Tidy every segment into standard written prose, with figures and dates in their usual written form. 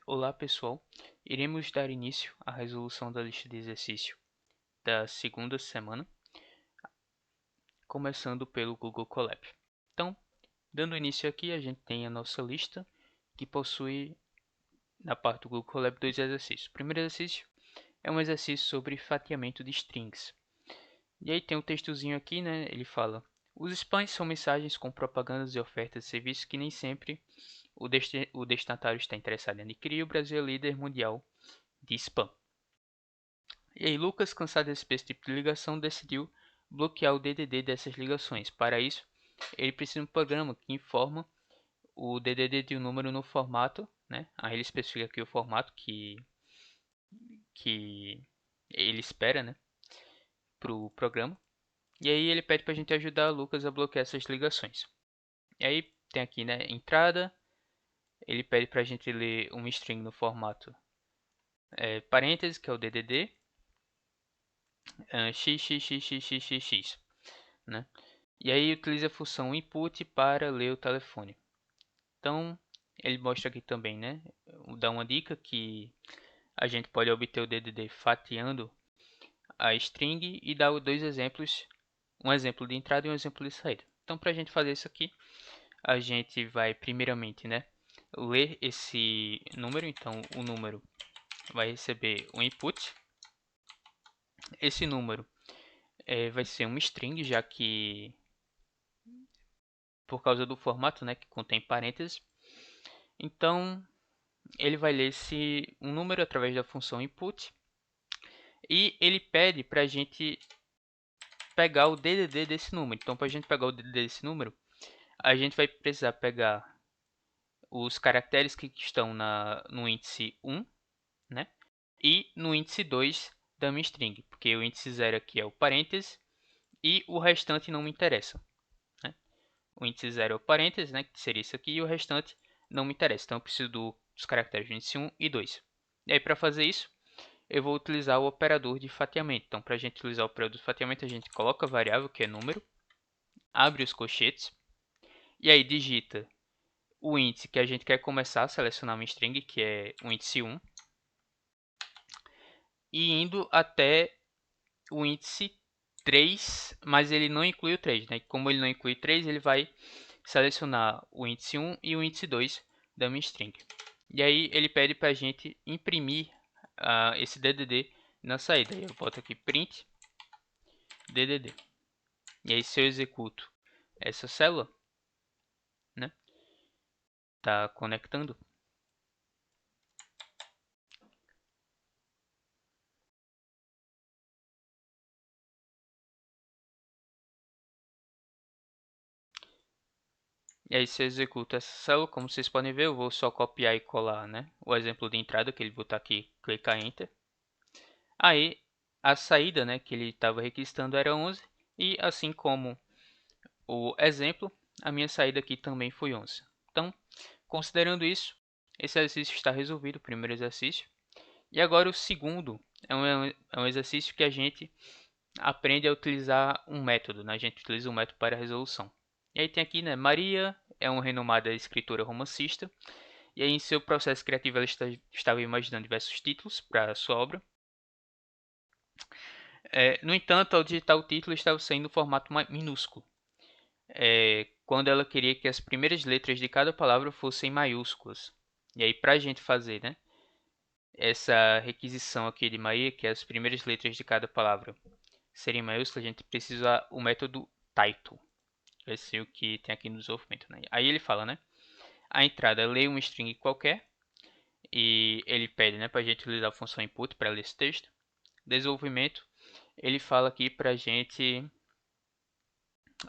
Olá pessoal, iremos dar início à resolução da lista de exercício da segunda semana, começando pelo Google Colab. Então, dando início aqui, a gente tem a nossa lista que possui na parte do Google Colab dois exercícios. O primeiro exercício é um exercício sobre fatiamento de strings. E aí tem um textozinho aqui, né? Ele fala: os spams são mensagens com propagandas e ofertas de serviços que nem sempre o destinatário está interessado em adquirir. O Brasil é líder mundial de spam. E aí, Lucas, cansado desse tipo de ligação, decidiu bloquear o DDD dessas ligações. Para isso, ele precisa de um programa que informa o DDD de um número no formato, né? Aí ele especifica aqui o formato que ele espera, né, para o programa. E aí ele pede para a gente ajudar o Lucas a bloquear essas ligações. E aí tem aqui, né, entrada. Ele pede para a gente ler uma string no formato parênteses, que é o DDD, xxxxxxx, né? E aí utiliza a função input para ler o telefone. Então, ele mostra aqui também, né? Dá uma dica que a gente pode obter o DDD fatiando a string e dá dois exemplos, um exemplo de entrada e um exemplo de saída. Então, para a gente fazer isso aqui, a gente vai primeiramente, né, ler esse número. Então, o número vai receber um input. Esse número vai ser uma string, já que por causa do formato, né, que contém parênteses. Então, ele vai ler um número através da função input e ele pede para a gente pegar o DDD desse número. Então, para a gente pegar o DDD desse número, a gente vai precisar pegar os caracteres que estão no índice 1, né? E no índice 2 da minha string, porque o índice 0 aqui é o parêntese e o restante não me interessa, né? O índice 0 é o parêntese, né, que seria isso aqui, e o restante não me interessa. Então eu preciso dos caracteres do índice 1 e 2. E aí, para fazer isso, eu vou utilizar o operador de fatiamento. Então, para a gente utilizar o operador de fatiamento, a gente coloca a variável, que é número, abre os colchetes, e aí digita o índice que a gente quer começar a selecionar uma string, que é o índice 1, e indo até o índice 3, mas ele não inclui o 3, né? Como ele não inclui 3, ele vai selecionar o índice 1 e o índice 2 da minha string. E aí ele pede para a gente imprimir esse DDD na saída. Eu boto aqui print DDD. E aí se eu executo essa célula, né, tá conectando. E aí se eu executo essa célula, como vocês podem ver, eu vou só copiar e colar, né, o exemplo de entrada, que ele botar aqui, clicar Enter. Aí a saída, né, que ele estava requisitando era 11, e assim como o exemplo, a minha saída aqui também foi 11. Então, considerando isso, esse exercício está resolvido, o primeiro exercício. E agora o segundo é um exercício que a gente aprende a utilizar um método, né? A gente utiliza um método para a resolução. E aí tem aqui, né, Maria é uma renomada escritora romancista. E aí em seu processo criativo ela estava imaginando diversos títulos para a sua obra. No entanto, ao digitar o título estava saindo no formato minúsculo. Quando ela queria que as primeiras letras de cada palavra fossem maiúsculas. E aí para a gente fazer, né, essa requisição aqui de Maria, que as primeiras letras de cada palavra serem maiúsculas, a gente precisa usar o método title. Vai ser o que tem aqui no desenvolvimento, né? Aí ele fala, né, a entrada lê uma string qualquer e ele pede, né, para a gente utilizar a função input para ler esse texto. Desenvolvimento, ele fala aqui para a gente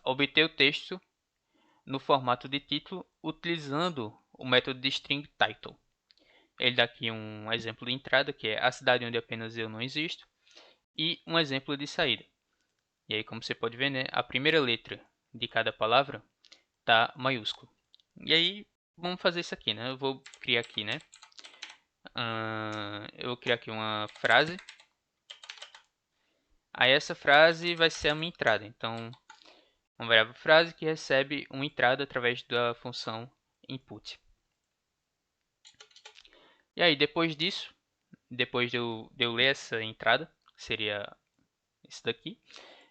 obter o texto no formato de título utilizando o método de string title. Ele dá aqui um exemplo de entrada, que é a cidade onde apenas eu não existo, e um exemplo de saída. E aí, como você pode ver, né, a primeira letra de cada palavra está maiúsculo. E aí, vamos fazer isso aqui, né? Eu vou criar aqui, né? Eu vou criar aqui uma frase. Aí essa frase vai ser a minha entrada. Então, uma variável frase que recebe uma entrada através da função input. E aí, depois disso, depois de eu ler essa entrada, que seria esse daqui,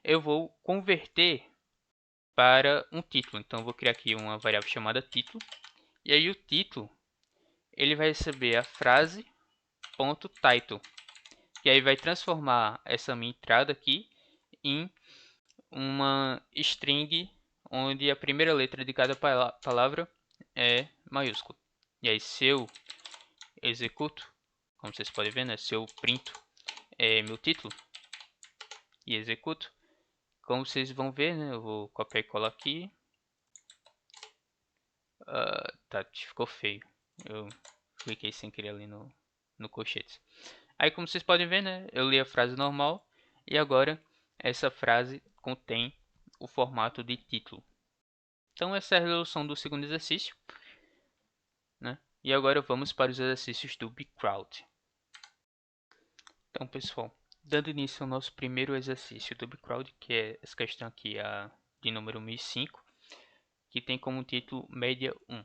eu vou converter para um título. Então, eu vou criar aqui uma variável chamada título. E aí, o título, ele vai receber a frase .title. E aí, vai transformar essa minha entrada aqui em uma string onde a primeira letra de cada palavra é maiúscula. E aí, se eu executo, como vocês podem ver, né? Se eu printo meu título e executo, como vocês vão ver, né? Eu vou copiar e colar aqui. Tá, ficou feio. Eu cliquei sem querer ali no colchete. Aí, como vocês podem ver, né? Eu li a frase normal e agora essa frase contém o formato de título. Então, essa é a resolução do segundo exercício, né? E agora vamos para os exercícios do bcrowd. Então, pessoal, dando início ao nosso primeiro exercício do bcrowd, que é essa questão aqui de número 1005, que tem como título média 1.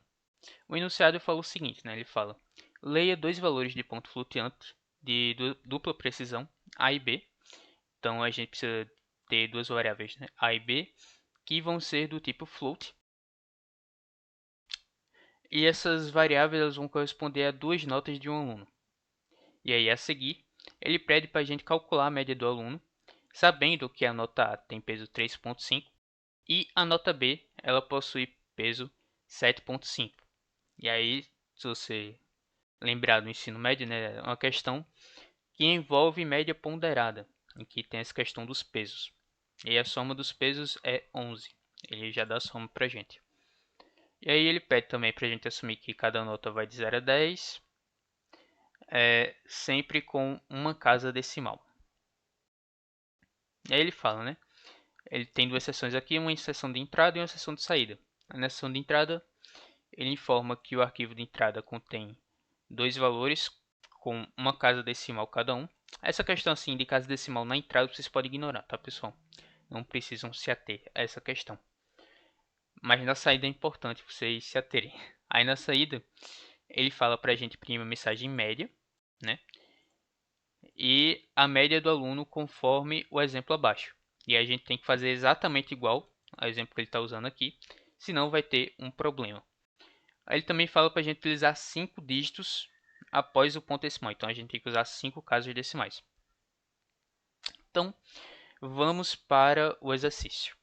O enunciado fala o seguinte, né? Ele fala: leia dois valores de ponto flutuante de dupla precisão, A e B. Então, a gente precisa ter duas variáveis, né? A e B, que vão ser do tipo float. E essas variáveis elas vão corresponder a duas notas de um aluno. E aí, a seguir, ele pede para a gente calcular a média do aluno, sabendo que a nota A tem peso 3.5 e a nota B ela possui peso 7.5. E aí, se você lembrar do ensino médio, né, é uma questão que envolve média ponderada, em que tem essa questão dos pesos. E a soma dos pesos é 11. Ele já dá a soma para a gente. E aí ele pede também para a gente assumir que cada nota vai de 0 a 10, sempre com uma casa decimal. E aí ele fala, né? Ele tem duas seções aqui, uma seção de entrada e uma seção de saída. Na seção de entrada, ele informa que o arquivo de entrada contém dois valores com uma casa decimal cada um. Essa questão assim de casa decimal na entrada vocês podem ignorar, tá, pessoal? Não precisam se ater a essa questão. Mas na saída é importante vocês se aterem. Aí na saída, ele fala para a gente imprimir a mensagem média, né? E a média do aluno conforme o exemplo abaixo. E a gente tem que fazer exatamente igual ao exemplo que ele está usando aqui, senão vai ter um problema. Aí ele também fala para a gente utilizar 5 dígitos após o ponto decimal. Então a gente tem que usar 5 casas decimais. Então vamos para o exercício.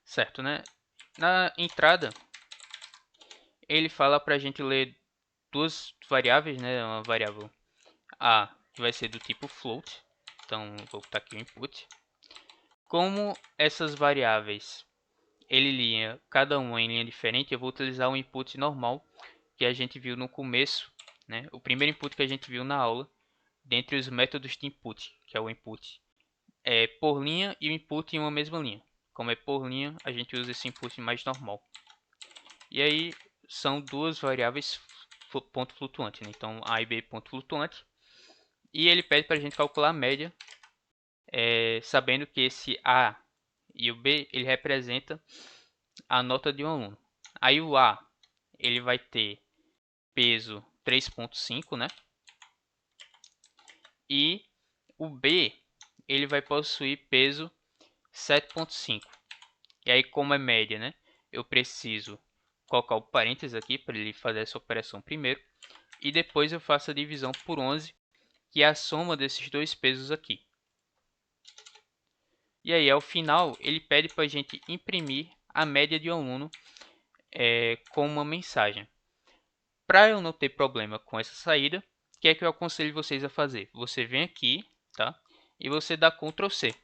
Certo, né? Na entrada, ele fala para a gente ler duas variáveis, né? Uma variável A que vai ser do tipo float. Então vou botar aqui o input. Como essas variáveis ele linha cada uma em linha diferente, eu vou utilizar o input normal que a gente viu no começo, né? O primeiro input que a gente viu na aula, dentre os métodos de input, que é o input por linha e o input em uma mesma linha. Como é por linha, a gente usa esse input mais normal. E aí são duas variáveis ponto flutuante, né? Então A e B ponto flutuante. E ele pede para a gente calcular a média, sabendo que esse A e o B ele representa a nota de um aluno. Aí o A ele vai ter peso 3.5, né? E o B ele vai possuir peso 7.5. E aí, como é média, né? Eu preciso colocar o parênteses aqui para ele fazer essa operação primeiro. E depois eu faço a divisão por 11, que é a soma desses dois pesos aqui. E aí, ao final, ele pede para a gente imprimir a média de um aluno com uma mensagem. Para eu não ter problema com essa saída, o que é que eu aconselho vocês a fazer? Você vem aqui, tá? E você dá Ctrl C.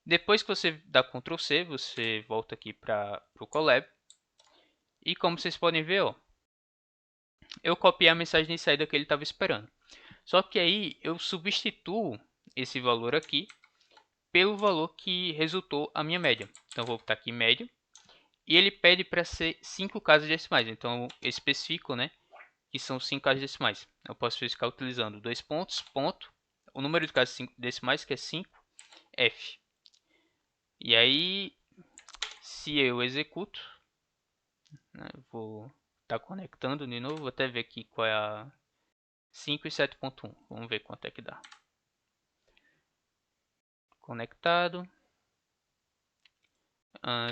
Depois que você dá Ctrl C, você volta aqui para o Colab. E como vocês podem ver, ó, eu copiei a mensagem de saída que ele estava esperando. Só que aí eu substituo esse valor aqui pelo valor que resultou a minha média. Então eu vou botar aqui média. E ele pede para ser 5 casas decimais. Então eu especifico, né, que são 5 casas decimais. Eu posso ficar utilizando dois pontos, ponto, o número de casas decimais que é 5, F. E aí, se eu executo, né, vou tá conectando de novo. Vou até ver aqui qual é a 5 e 7.1. Vamos ver quanto é que dá. Conectado.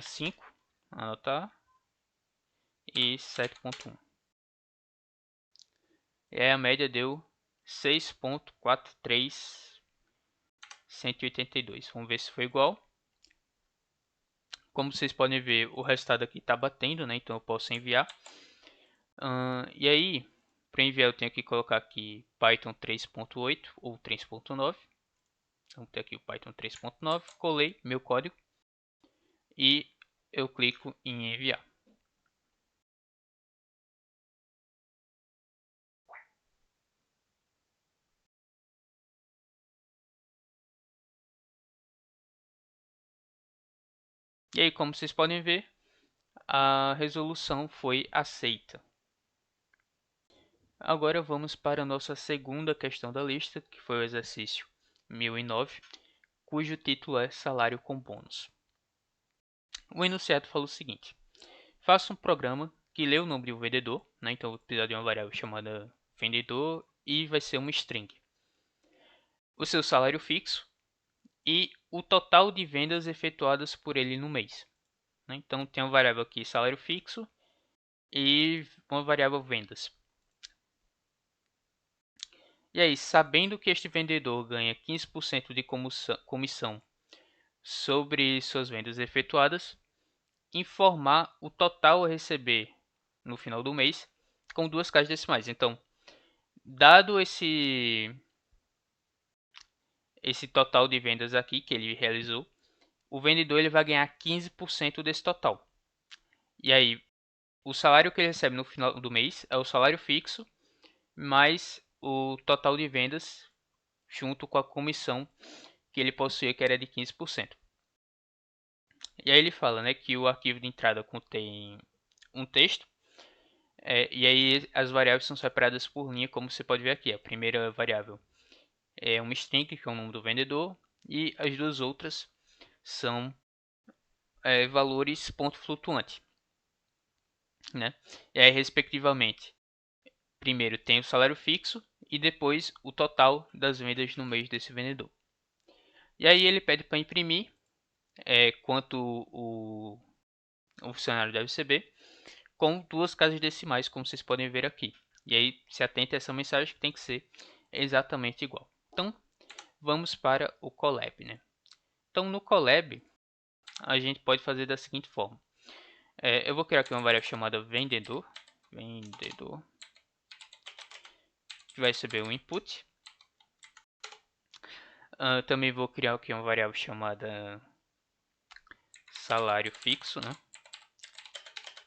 5, anotar. E 7.1. E aí a média deu 6.43182. Vamos ver se foi igual. Como vocês podem ver, o resultado aqui está batendo, né? Então eu posso enviar. E aí, para enviar eu tenho que colocar aqui Python 3.8 ou 3.9. Então tem aqui o Python 3.9, colei meu código e eu clico em enviar. E aí, como vocês podem ver, a resolução foi aceita. Agora vamos para a nossa segunda questão da lista, que foi o exercício 1009, cujo título é salário com bônus. O enunciado fala o seguinte: faça um programa que lê o nome do vendedor, né? Então eu vou precisar de uma variável chamada vendedor e vai ser uma string. O seu salário fixo e o total de vendas efetuadas por ele no mês. Né? Então tem uma variável aqui salário fixo e uma variável vendas. E aí, sabendo que este vendedor ganha 15% de comissão sobre suas vendas efetuadas, informar o total a receber no final do mês com duas caixas decimais. Então, dado esse total de vendas aqui que ele realizou, o vendedor ele vai ganhar 15% desse total. E aí, o salário que ele recebe no final do mês é o salário fixo mais o total de vendas junto com a comissão que ele possuía, que era de 15%. E aí ele fala, né, que o arquivo de entrada contém um texto, e aí as variáveis são separadas por linha, como você pode ver aqui. A primeira variável é uma string, que é o nome do vendedor, e as duas outras são valores ponto flutuante, né? E aí, respectivamente, primeiro tem o salário fixo e depois o total das vendas no mês desse vendedor. E aí ele pede para imprimir quanto o funcionário deve receber, com duas casas decimais, como vocês podem ver aqui. E aí se atente a essa mensagem que tem que ser exatamente igual. Então vamos para o Colab, né? Então no Colab a gente pode fazer da seguinte forma: eu vou criar aqui uma variável chamada vendedor, que vai receber um input. Também vou criar aqui uma variável chamada salário fixo, né?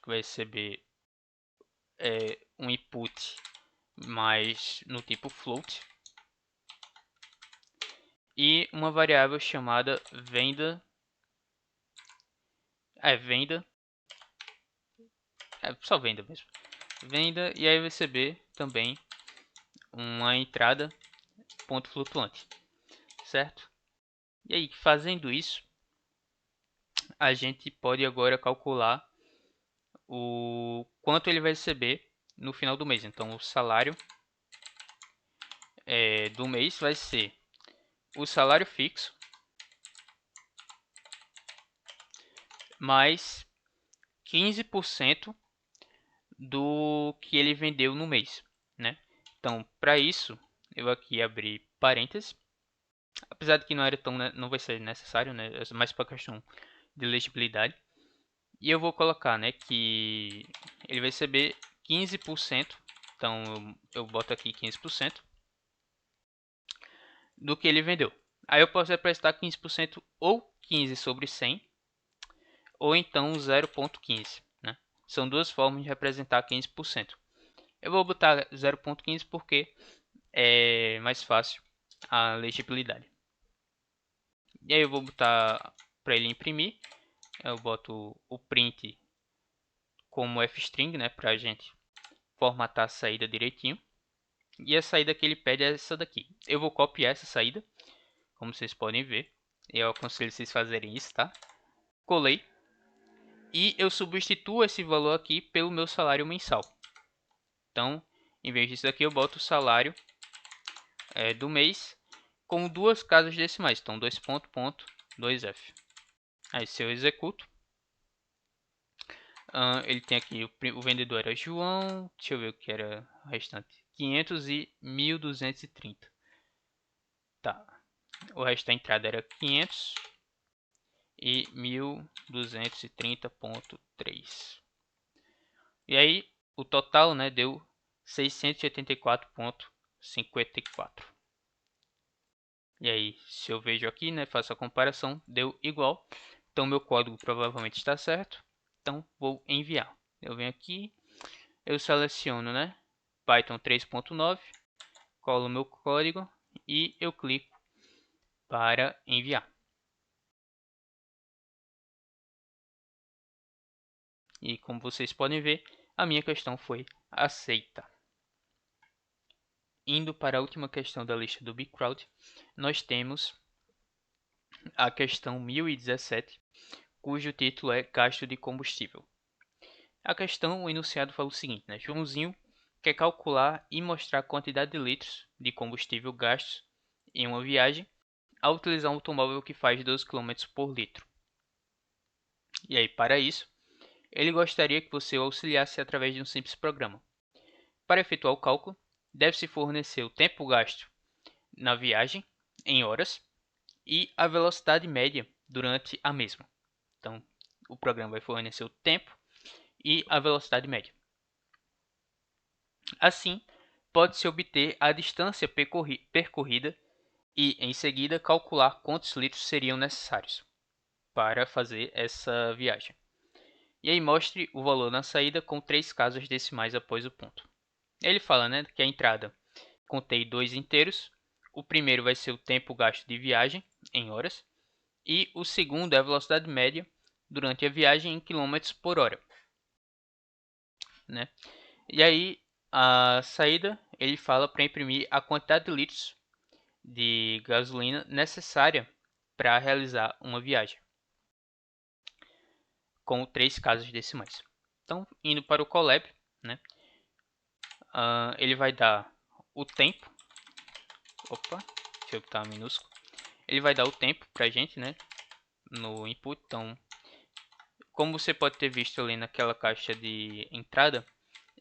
Que vai receber um input, mas no tipo float. E uma variável chamada venda. Venda. Só venda mesmo. Venda, e aí vai receber também uma entrada ponto flutuante, certo? E aí, fazendo isso, a gente pode agora calcular o quanto ele vai receber no final do mês. Então, o salário do mês vai ser o salário fixo mais 15% do que ele vendeu no mês, né? Então, para isso, eu vou aqui abrir parênteses. Apesar de que não era tão, não vai ser necessário, né? É mais para questão de legibilidade. E eu vou colocar, né, que ele vai receber 15%. Então eu boto aqui 15% do que ele vendeu. Aí eu posso representar 15% ou 15 sobre 100, ou então 0.15, né? São duas formas de representar 15%. Eu vou botar 0.15 porque é mais fácil a legibilidade. E aí eu vou botar para ele imprimir. Eu boto o print como fstring, né, para a gente formatar a saída direitinho. E a saída que ele pede é essa daqui. Eu vou copiar essa saída, como vocês podem ver. Eu aconselho vocês fazerem isso, tá? Colei. E eu substituo esse valor aqui pelo meu salário mensal. Então, em vez disso aqui, eu boto o salário do mês com duas casas decimais. Então, 2.2f. Aí, se eu executo, ele tem aqui, o vendedor era João, deixa eu ver o que era o restante, 500 e 1.230. Tá, o resto da entrada era 500 e 1.230.3. E aí, o total, né, deu 684.54. E aí, se eu vejo aqui, né, faço a comparação, deu igual. Então, meu código provavelmente está certo. Então, vou enviar. Eu venho aqui, eu seleciono, né, Python 3.9, colo meu código e eu clico para enviar. E como vocês podem ver, a minha questão foi aceita. Indo para a última questão da lista do BigCrowd, nós temos a questão 1017, cujo título é gasto de combustível. A questão, o enunciado fala o seguinte, né? Joãozinho quer calcular e mostrar a quantidade de litros de combustível gastos em uma viagem ao utilizar um automóvel que faz 12 km por litro. E aí, para isso, ele gostaria que você o auxiliasse através de um simples programa. Para efetuar o cálculo, deve-se fornecer o tempo gasto na viagem, em horas, e a velocidade média durante a mesma. Então, o programa vai fornecer o tempo e a velocidade média. Assim, pode-se obter a distância percorrida e, em seguida, calcular quantos litros seriam necessários para fazer essa viagem. E aí mostre o valor na saída com 3 casas decimais após o ponto. Ele fala, né, que a entrada contém 2 inteiros. O primeiro vai ser o tempo gasto de viagem em horas e o segundo é a velocidade média durante a viagem em km por hora, né? E aí a saída ele fala para imprimir a quantidade de litros de gasolina necessária para realizar uma viagem com 3 casas decimais. Então, indo para o Colab, né? Ele vai dar o tempo. Opa, deixa eu botar minúsculo. Ele vai dar o tempo para a gente, né? No input. Então, como você pode ter visto ali naquela caixa de entrada,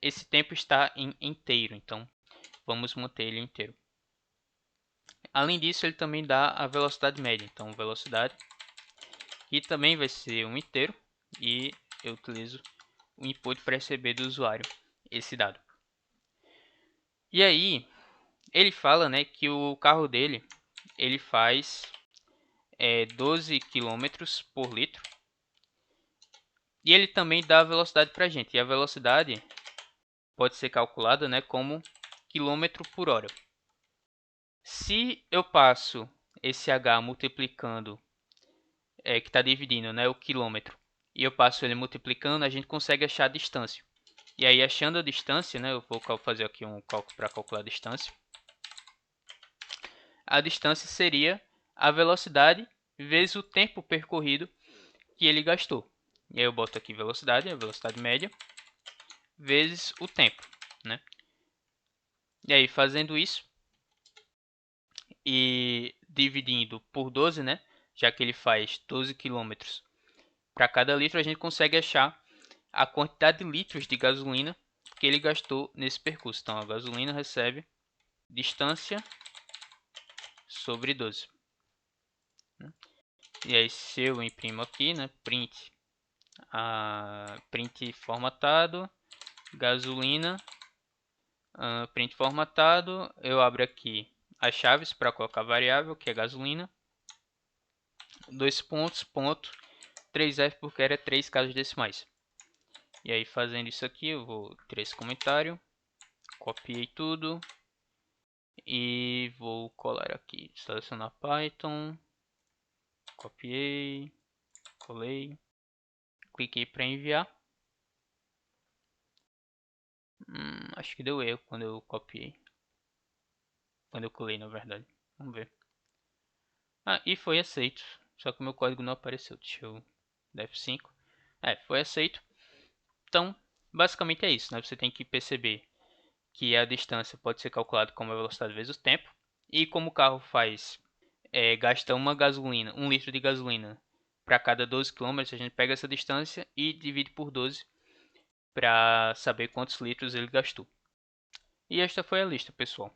esse tempo está em inteiro. Então, vamos manter ele inteiro. Além disso, ele também dá a velocidade média. Então, velocidade. E também vai ser um inteiro. E eu utilizo o input para receber do usuário esse dado. E aí, ele fala, né, que o carro dele ele faz 12 km por litro. E ele também dá a velocidade para a gente. E a velocidade pode ser calculada, né, como km por hora. Se eu passo esse h multiplicando, que está dividindo, né, o quilômetro, e eu passo ele multiplicando, a gente consegue achar a distância. E aí, achando a distância, né, eu vou fazer aqui um cálculo para calcular a distância. A distância seria a velocidade vezes o tempo percorrido que ele gastou. E aí eu boto aqui velocidade, a velocidade média, vezes o tempo, né? E aí, fazendo isso e dividindo por 12, né? Já que ele faz 12 km para cada litro, a gente consegue achar a quantidade de litros de gasolina que ele gastou nesse percurso. Então, a gasolina recebe distância sobre 12. E aí, se eu imprimo aqui, né? Print formatado, gasolina, print formatado, eu abro aqui as chaves para colocar a variável, que é gasolina, 2 pontos, ponto, 3F porque era 3 casas decimais. E aí, fazendo isso aqui, eu vou ter esse comentário, copiei tudo e vou colar aqui, selecionar Python, copiei, colei, cliquei para enviar. Acho que deu erro quando eu copiei, quando eu colei, na verdade. Vamos ver. E foi aceito. Só que o meu código não apareceu. Deixa eu dar F5. Foi aceito. Então, basicamente é isso, né? Você tem que perceber que a distância pode ser calculada como a velocidade vezes o tempo. E como o carro gasta um litro de gasolina para cada 12 quilômetros, a gente pega essa distância e divide por 12 para saber quantos litros ele gastou. E esta foi a lista, pessoal.